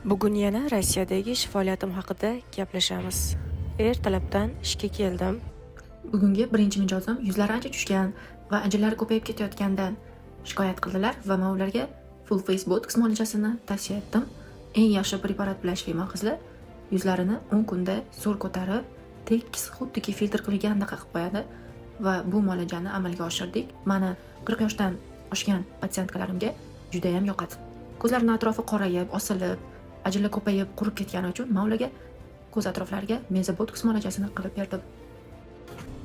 Bugun yana Rossiyadagi ish faoliyatim haqida gaplashamiz. Ertalabdan ishga keldim. Bugungi birinchi mijozim yuzlari ancha tushgan va ajinlari ko'payib ketayotganidan shikoyat qildilar va men ularga full face botox muolajasini tavsiya etdim. Eng yaxshi preparat bilan ishlayman qizlar. Yuzlarini 10 kunda zo'r ko'tarib, tekis xuddiki filtr qilinganidek qilib qo'yadi va bu muolajani amalga oshirdik. Mani 40 yoshdan oshgan patsientkalarimga juda ham yoqadi. Ko'zlarining atrofi qorayib, osilib, ajinlar ko'payib, qurib ketgani uchun men ularga ko'z atroflariga meza botox muolajasini qilib berdim.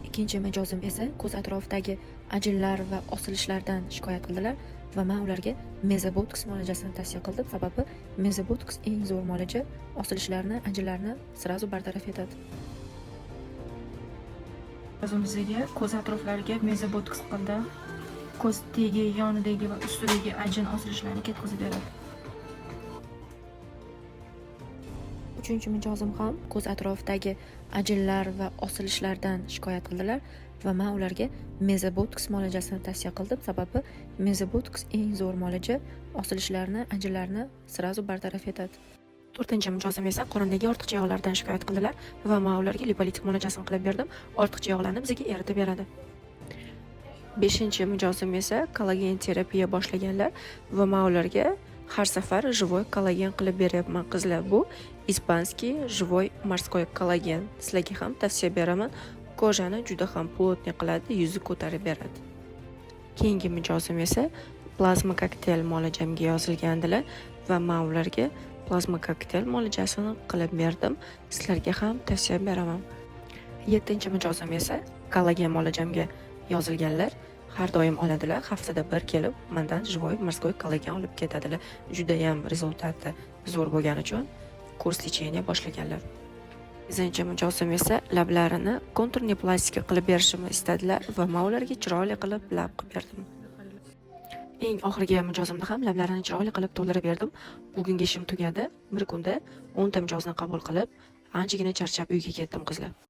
Ikkinchi mijozim esa ko'z atrofidagi ajinlar va osilishlardan shikoyat qildilar va men ularga meza botox muolajasini tavsiya qildim. Sababi meza botox eng zo'r muolaja, osilishlarni, ajinlarni sirazu bartaraf etadi. O'zimizga ko'z atroflariga meza botox qildi. Ko'z tegi, yonidagi va ustidagi ajin osilishlarini ketkazib beradi. Uchinchi mijozim ham ko'z atrofidagi ajinlar va osilishlardan shikoyat qildilar va men ularga meza botox muolajasini tavsiya qildim. Sababi meza botox eng zo'r muolaja, osilishlarni, ajinlarni sirazu bartaraf etadi. To'rtinchi mijozim esa qorindagi ortiqcha yog'lardan shikoyat qildilar va men ularga lipolitik muolajasini qilib berdim. Ortiqcha yog'larni bizga eritib beradi. Beshinchi mijozim esa kollagen terapiya boshlaganlar va men ularga har safar живой kollagen qilib beryapman qizlar. Bu ispanskiy живой морской kollagen. Sizlarga ham tavsiya beraman. Kojani juda ham plotniy qiladi, yuzni ko'tarib beradi. Keyingi mijozim esa plazma kokteyl muolajamga yozilgandilar va men ularga plazma kokteyl muolajasini qilib berdim. Sizlarga ham tavsiya beraman. Yettinchi mijozim esa kollagen muolajamga yozilganlar. Har doim oladilar, haftada bir kelib mendan живой морской kollagen olib ketadilar. Juda ham rezultati zo'r bo'lgani uchun kurs lecheniya boshlaganlar. 8-mijozim esa lablarini konturni plastika qilib berishimni istadilar va men ularga chiroyli qilib lab qilib berdim. Eng oxirgi mijozimni ham lablarini chiroyli qilib to'ldirib berdim. Bugungi ishim tugadi. Bir kunda 10 ta mijozni qabul qilib, anchagina charchab uyga ketdim qizlar.